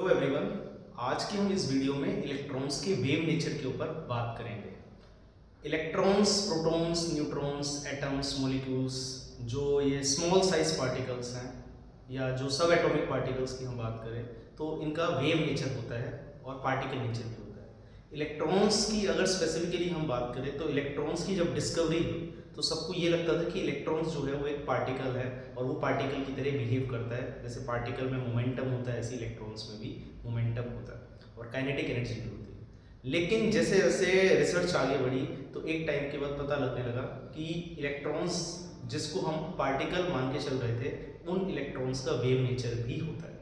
Hello everyone. आज की हम इस वीडियो में इलेक्ट्रॉन्स के वेव नेचर के ऊपर बात करेंगे। Electrons, protons, neutrons, atoms, molecules, जो ये स्मॉल साइज पार्टिकल्स हैं या जो सब एटॉमिक पार्टिकल्स की हम बात करें तो इनका वेव नेचर होता है और पार्टिकल नेचर भी होता है। इलेक्ट्रॉन्स की अगर स्पेसिफिकली हम बात करें तो इलेक्ट्रॉन्स की जब डिस्कवरी हुई तो सबको ये लगता था कि इलेक्ट्रॉन्स जो है वो एक पार्टिकल है और वो पार्टिकल की तरह बिहेव करता है। जैसे पार्टिकल में मोमेंटम होता है ऐसे इलेक्ट्रॉन्स में भी मोमेंटम होता है और काइनेटिक एनर्जी भी होती है। लेकिन जैसे जैसे रिसर्च आगे बढ़ी तो एक टाइम के बाद पता लगने लगा कि इलेक्ट्रॉन्स जिसको हम पार्टिकल मान के चल रहे थे उन इलेक्ट्रॉन्स का वेव नेचर भी होता है।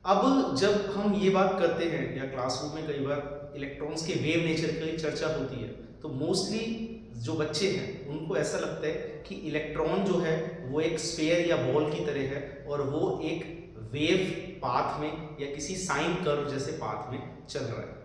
अब जब हम ये बात करते हैं या क्लासरूम में कई बार इलेक्ट्रॉन्स के वेव नेचर की चर्चा होती है तो मोस्टली जो बच्चे हैं उनको ऐसा लगता है कि इलेक्ट्रॉन जो है वो एक स्फीयर या बॉल की तरह है और वो एक वेव पाथ में या किसी साइन कर्व जैसे पाथ में चल रहा है।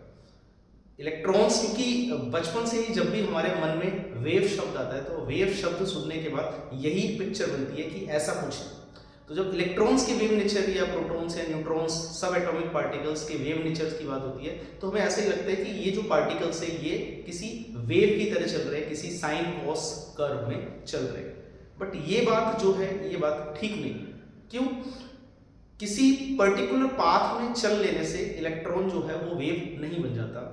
इलेक्ट्रॉन्स क्योंकि बचपन से ही जब भी हमारे मन में वेव शब्द आता है तो वेव शब्द सुनने के बाद यही पिक्चर बनती है कि ऐसा कुछ है। तो जब इलेक्ट्रॉन्स के वेव नेचर या प्रोटॉन्स या न्यूट्रॉन्स सब एटॉमिक पार्टिकल्स के वेव नेचर की बात होती है तो हमें ऐसा ही लगता है कि ये जो पार्टिकल्स है ये किसी वेव की तरह चल रहे हैं, किसी साइन कॉस कर्व में चल रहे हैं। बट ये बात जो है ये बात ठीक नहीं है। क्यों? किसी पर्टिकुलर पाथ में चल लेने से इलेक्ट्रॉन जो है वो वेव नहीं बन जाता।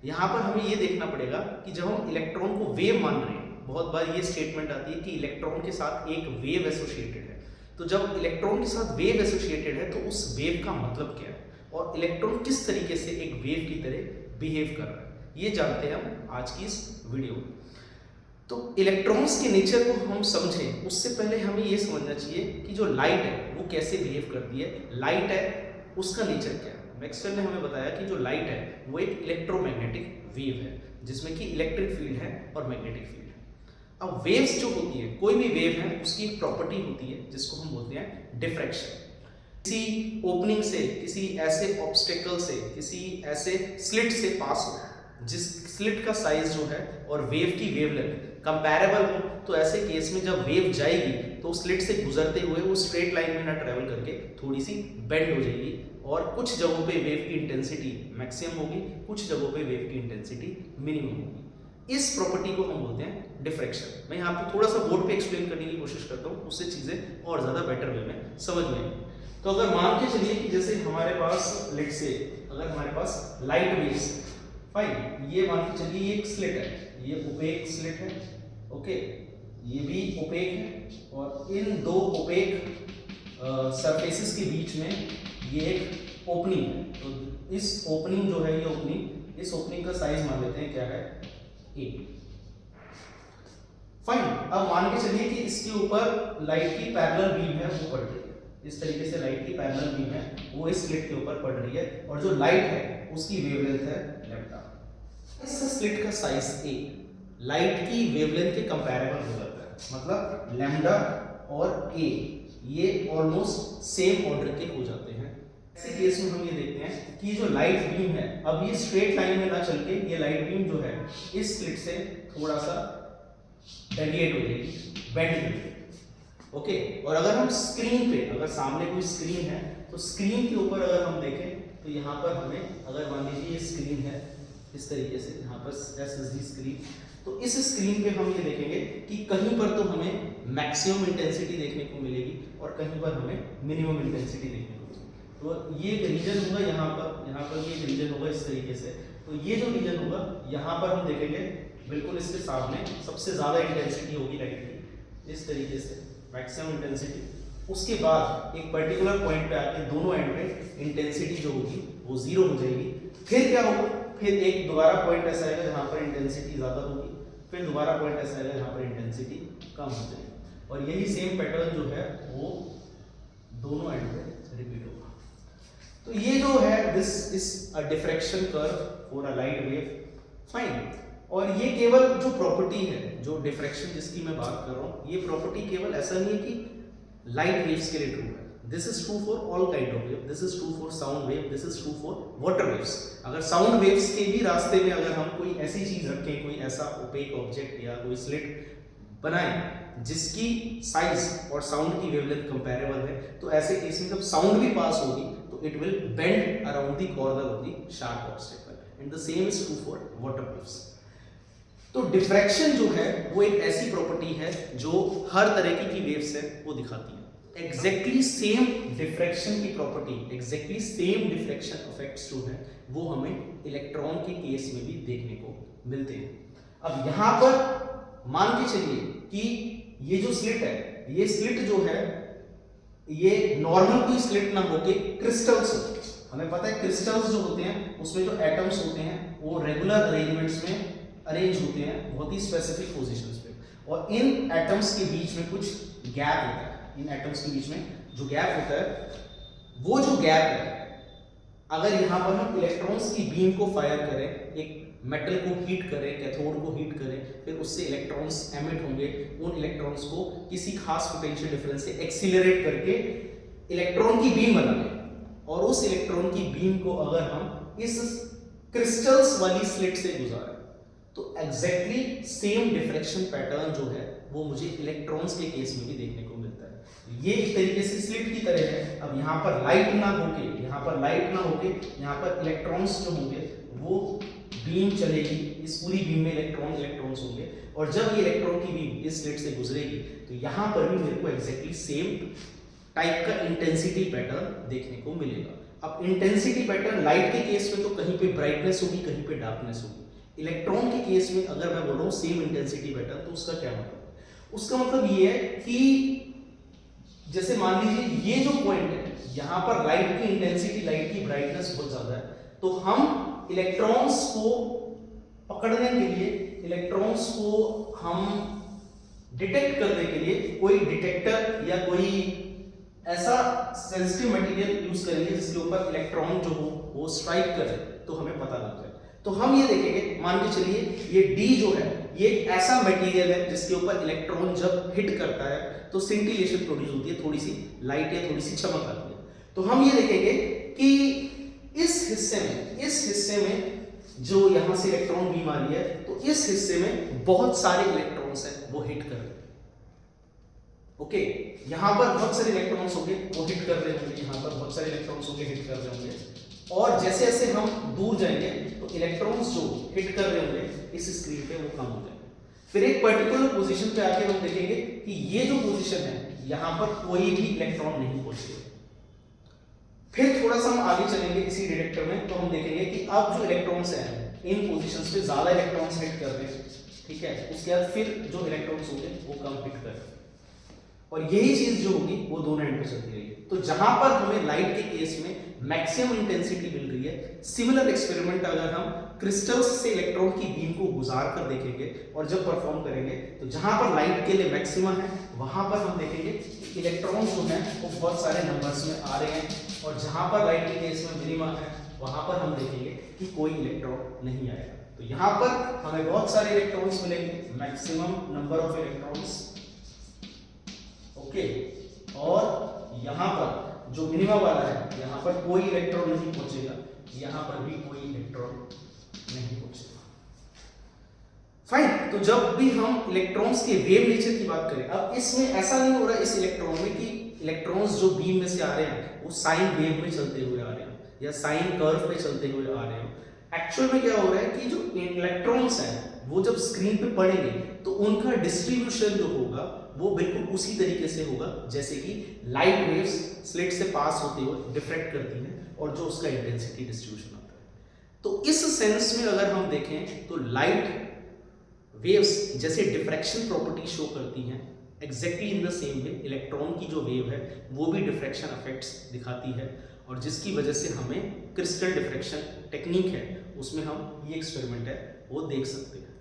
यहाँ पर हमें ये देखना पड़ेगा कि जब हम इलेक्ट्रॉन को वेव मान रहे हैं, बहुत बार ये स्टेटमेंट आती है कि इलेक्ट्रॉन के साथ एक वेव एसोसिएटेड है। तो जब इलेक्ट्रॉन के साथ वेव एसोसिएटेड है तो उस वेव का मतलब क्या है और इलेक्ट्रॉन किस तरीके से एक वेव की तरह बिहेव कर रहा है, ये जानते हैं हम आज की इस वीडियो में। तो इलेक्ट्रॉन्स के नेचर को हम समझें उससे पहले हमें ये समझना चाहिए कि जो लाइट है वो कैसे बिहेव करती है। लाइट है उसका नेचर क्या है। मैक्सवेल ने हमें बताया कि जो लाइट है वो एक इलेक्ट्रोमैग्नेटिक वेव है जिसमें कि इलेक्ट्रिक फील्ड है और मैग्नेटिक फील्ड है। अब वेव्स जो होती है, कोई भी वेव है उसकी एक प्रॉपर्टी होती है जिसको हम बोलते हैं डिफ्रैक्शन। किसी ओपनिंग से, किसी ऐसे ऑब्स्टेकल से, किसी ऐसे स्लिट से पास हो जिस स्लिट का साइज जो है और वेव की वेवलेंथ कंपैरेबल हो तो ऐसे केस में जब वेव जाएगी तो स्लिट से गुजरते हुए वो स्ट्रेट लाइन में ना ट्रेवल करके थोड़ी सी बेंड हो जाएगी और कुछ जगहों पे वेव की इंटेंसिटी मैक्सिमम होगी, कुछ जगहों पे वेव की इंटेंसिटी मिनिमम होगी। इस प्रॉपर्टी को हम बोलते हैं डिफ्रैक्शन। मैं यहाँ पे थोड़ा सा बोर्ड पे एक्सप्लेन करने की कोशिश करता हूँ, उससे चीजें और ज्यादा बेटर वे में समझ में आएंगी। तो अगर मान के चलिए कि जैसे हमारे पास लेट्स से अगर हमारे पास लाइट वेव्स, फाइन, ये मान के चलिए ये एक स्लिट है, ये ओपेक स्लिट है, ओके, ये भी ओपेक है और इन दो ओपेक सरफेसेस के बीच में ये एक ओपनिंग है। तो इस ओपनिंग जो है ये ओपनिंग, इस ओपनिंग का साइज मान लेते हैं क्या है, ए। फाइन, अब मान के चलिए कि इसके ऊपर लाइट की पैरेलल बीम है वो पड़ रही है। इस तरीके से लाइट की पैरेलल बीम है वो इस स्लिट के ऊपर पड़ रही है और जो लाइट है उसकी वेवलेंथ है लैम्डा। इस स्लिट का साइज ए लाइट की वेवलेंथ के कंपैरेबल हो जाता है, मतलब लैम्डा और ए ये ऑलमोस्ट सेम ऑर्डर के हो जाते हैं। ऐसे केस में हम ये देखते हैं कि जो लाइट बीम है अब ये स्ट्रेट लाइन में ना चल के ये लाइट बीम जो है इस स्लिट से थोड़ा सा डेविएट हो जाएगी, बेंड हो जाएगी, ओके। और अगर हम स्क्रीन पे, अगर सामने कोई स्क्रीन है तो स्क्रीन के ऊपर अगर हम देखें तो यहाँ पर हमें, अगर मान लीजिए ये स्क्रीन है इस तरीके से, यहाँ पर एसएसडी स्क्रीन, तो इस स्क्रीन पे हम ये देखेंगे कि कहीं पर तो हमें मैक्सिमम इंटेंसिटी देखने को मिलेगी और कहीं पर हमें मिनिमम इंटेंसिटी देखने को मिलेगी। तो ये एक रीजन होगा यहाँ पर ये एक रीजन होगा इस तरीके से। तो ये जो रीजन होगा यहाँ पर हम देखेंगे बिल्कुल इसके सामने सबसे ज्यादा इंटेंसिटी होगी लाइट की, इस तरीके से मैक्सिमम इंटेंसिटी। उसके बाद एक पर्टिकुलर पॉइंट पे आके दोनों एंड पे इंटेंसिटी जो होगी वो जीरो हो जाएगी। फिर क्या होगा, फिर एक दोबारा पॉइंट ऐसा आएगा जहाँ पर इंटेंसिटी ज्यादा होगी, फिर दोबारा पॉइंट ऐसा आएगा जहाँ पर इंटेंसिटी कम हो जाएगी और यही सेम पैटर्न जो है वो दोनों एंड पे रिपीट होगा। तो ये जो है this is a diffraction curve for a light wave, fine. और ये केवल जो प्रॉपर्टी है, जो डिफ्रैक्शन जिसकी मैं बात कर रहा हूँ, ये प्रॉपर्टी केवल ऐसा नहीं है कि लाइट वेव्स के लिए ट्रू है। This is true for all kind of wave, this is true for sound wave, this is true for water waves. अगर साउंड वेव्स के भी रास्ते में अगर हम कोई ऐसी चीज रखें, कोई ऐसा ओपेक ऑब्जेक्ट या कोई स्लिट बनाएं जिसकी साइज और साउंड की वेवलेंथ कंपेरेबल है, तो ऐसे केस में जब साउंड भी पास होगी तो it will bend around the corner of the sharp obstacle and the same is true for water waves. तो डिफ्रैक्शन जो है वो एक ऐसी प्रॉपर्टी है जो हर तरह की वेव्स है वो दिखाती है। एग्जैक्टली सेम डिफ्रैक्शन की property, exactly same diffraction effects जो है वो हमें इलेक्ट्रॉन के केस में भी देखने को मिलते हैं। अब यहां पर मान के चलिए कि ये जो स्लिट है, ये स्लिट जो है ये नॉर्मल कोई स्लिट ना होके क्रिस्टल्स होते हैं। हमें पता है क्रिस्टल्स जो होते हैं उसमें जो एटम्स होते हैं वो रेगुलर अरेंजमेंट्स में अरेंज होते हैं बहुत ही स्पेसिफिक पोजीशंस पे, और इन एटम्स के बीच में कुछ गैप होता है। इन एटम्स के बीच में जो गैप होता है वो जो गैप है, अगर यहाँ पर हम इलेक्ट्रॉन्स की बीम को फायर करें, एक मेटल को हीट करें, कैथोड को हीट करें, फिर उससे इलेक्ट्रॉन्स एमिट होंगे, उन इलेक्ट्रॉन्स को किसी खास पोटेंशियल डिफरेंस से एक्सीलरेट करके इलेक्ट्रॉन की बीम बना लें, और उस इलेक्ट्रॉन की बीम को अगर हम इस क्रिस्टल्स वाली स्लिट से गुजारें तो एग्जैक्टली सेम डिफ्रैक्शन पैटर्न जो है वो मुझे इलेक्ट्रॉन्स के केस में भी देखने को मिलता है। ये एक तरीके से स्लिट की तरह है। अब यहाँ पर लाइट ना होके, यहाँ पर लाइट ना होके यहाँ पर इलेक्ट्रॉन्स जो होंगे वो बीम चलेगी, इस पूरी बीम में इलेक्ट्रॉन्स होंगे, और जब ये इलेक्ट्रॉन की बीम इस स्लिट से गुजरेगी तो यहाँ पर भी मेरे को एग्जैक्टली सेम टाइप का इंटेंसिटी पैटर्न देखने को मिलेगा। अब इंटेंसिटी पैटर्न लाइट के केस में तो कहीं पे ब्राइटनेस होगी, कहीं पे डार्कनेस होगी। इलेक्ट्रॉन के केस में अगर मैं बोल रहा हूँ सेम इंटेंसिटी पैटर्न, तो उसका क्या मतलब है? उसका मतलब ये है कि जैसे मान लीजिए ये जो पॉइंट है, यहाँ पर लाइट की इंटेंसिटी, लाइट की ब्राइटनेस बहुत ज्यादा है, तो हम इलेक्ट्रॉन्स को पकड़ने के लिए, इलेक्ट्रॉन्स को हम डिटेक्ट करने के लिए कोई डिटेक्टर या कोई ऐसा सेंसिटिव मटेरियल यूज करेंगे जिसके ऊपर इलेक्ट्रॉन जो हो वो स्ट्राइक करे तो हमें पता लग जाए। तो हम ये देखेंगे, मान के चलिए ये D जो है ये एक ऐसा मटेरियल है जिसके ऊपर इलेक्ट्रॉन जब हिट करता है तो सिंटिलेशन प्रोड्यूस होती है, थोड़ी सी लाइट या थोड़ी सी चमक आती है। तो हम ये देखेंगे कि इस हिस्से में जो यहाँ से इलेक्ट्रॉन बीम आ रही है, तो इस हिस्से में बहुत सारे इलेक्ट्रॉन्स हैं वो हिट कर रहे हैं। ओके, यहाँ पर बहुत सारे इलेक्ट्रॉन्स होंगे वो हिट कर रहे होंगे, यहाँ पर बहुत सारे इलेक्ट्रॉन्स होंगे हिट कर रहे होंगे, और जैसे जैसे हम दूर जाएंगे तो इलेक्ट्रॉन्स जो हिट कर रहे होंगे इस स्क्रीन पे वो कम हो जाएंगे। फिर एक पर्टिकुलर पोजीशन पे आके हम देखेंगे कि ये जो पोजीशन है यहाँ पर कोई भी इलेक्ट्रॉन नहीं पहुंचेगा। फिर थोड़ा सा हम आगे चलेंगे इसी डिटेक्टर में, तो हम देखेंगे कि अब जो इलेक्ट्रॉन्स हैं इन पोजीशंस पे ज्यादा इलेक्ट्रॉन्स हिट कर रहे हैं, ठीक है। उसके बाद फिर जो इलेक्ट्रॉन्स होंगे वो कम हिट कर रहे हैं, और यही चीज जो होगी वो दोनों एंड पे चलती रहेगी। तो जहां पर हमें लाइट के केस में मैक्सिमम इंटेंसिटी मिल रही है, सिमिलर एक्सपेरिमेंट अगर हम क्रिस्टल्स से इलेक्ट्रॉन की बीम को गुजार कर देखेंगे और जब परफॉर्म करेंगे तो जहां पर लाइट के लिए मैक्सिमम है वहां पर हम देखेंगे कि इलेक्ट्रॉन्स जो हैं वो बहुत सारे नंबर्स में आ रहे हैं, और जहां पर लाइट के केस में मिनिमम है वहां पर हम देखेंगे कि कोई इलेक्ट्रॉन नहीं आएगा। तो यहाँ पर हमें बहुत सारे इलेक्ट्रॉन्स मिलेंगे, maximum number of electrons, okay. और यहाँ पर जो मिनिमम वाला है यहाँ पर कोई इलेक्ट्रॉन नहीं पहुंचेगा, यहाँ पर भी कोई इलेक्ट्रॉन नहीं पहुंचेगा। फाइन। तो जब भी हम इलेक्ट्रॉन्स के वेव नेचर की बात करें, अब इसमें ऐसा नहीं हो रहा है इस इलेक्ट्रॉन में कि इलेक्ट्रॉन्स जो बीम में से आ रहे हैं वो साइन वेव में चलते हुए आ रहे हैं या साइन कर्व पे चलते हुए आ रहे हैं। एक्चुअल में क्या हो रहा है कि जो इलेक्ट्रॉन्स हैं वो जब स्क्रीन पे पड़ेंगे तो उनका डिस्ट्रीब्यूशन जो होगा वो बिल्कुल उसी तरीके से होगा जैसे कि लाइट वेव्स स्लिट से पास होते हुए डिफ्रेक्ट करती हैं और जो उसका इंटेंसिटी डिस्ट्रीब्यूशन होता है। तो इस सेंस में अगर हम देखें तो लाइट वेव्स जैसे डिफ्रैक्शन प्रॉपर्टी शो करती हैं, exactly in the same way electron की जो वेव है वो भी डिफ्रैक्शन इफेक्ट्स दिखाती है, और जिसकी वजह से हमें क्रिस्टल डिफ्रैक्शन टेक्निक है उसमें हम ये एक्सपेरिमेंट है वो देख सकते हैं।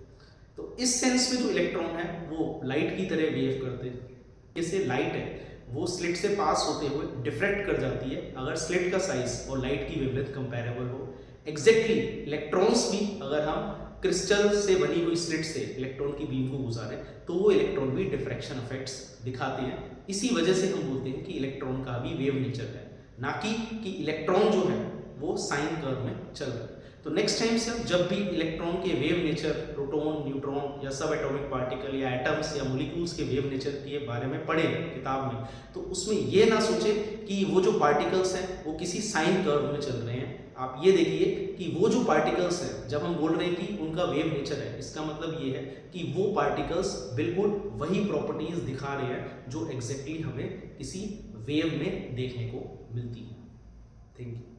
तो इस सेंस में जो इलेक्ट्रॉन है वो लाइट की तरह वेव करते हैं। जैसे लाइट है वो स्लिट से पास होते हुए डिफ्रेक्ट कर जाती है अगर स्लिट का साइज और लाइट की वेवलेंथ कंपैरेबल हो। एग्जैक्टली इलेक्ट्रॉन्स भी अगर हम क्रिस्टल से बनी हुई स्लिट से इलेक्ट्रॉन की बीम को गुजारें तो वो इलेक्ट्रॉन भी डिफ्रैक्शन इफेक्ट्स दिखाते हैं। इसी वजह से हम बोलते हैं कि इलेक्ट्रॉन का भी वेव नेचर है, ना कि इलेक्ट्रॉन जो है वो साइन कर्व में चल रहा है। तो नेक्स्ट टाइम से जब भी इलेक्ट्रॉन के वेव नेचर, प्रोटॉन, न्यूट्रॉन या सब एटॉमिक पार्टिकल या एटम्स या मॉलिक्यूल्स के वेव नेचर के बारे में पढ़े किताब में, तो उसमें ये ना सोचे कि वो जो पार्टिकल्स हैं वो किसी साइन कर्व में चल रहे हैं। आप ये देखिए कि वो जो पार्टिकल्स हैं, जब हम बोल रहे हैं कि उनका वेव नेचर है, इसका मतलब ये है कि वो पार्टिकल्स बिल्कुल वही प्रॉपर्टीज दिखा रहे हैं जो एग्जैक्टली हमें किसी वेव में देखने को मिलती है। Thank you.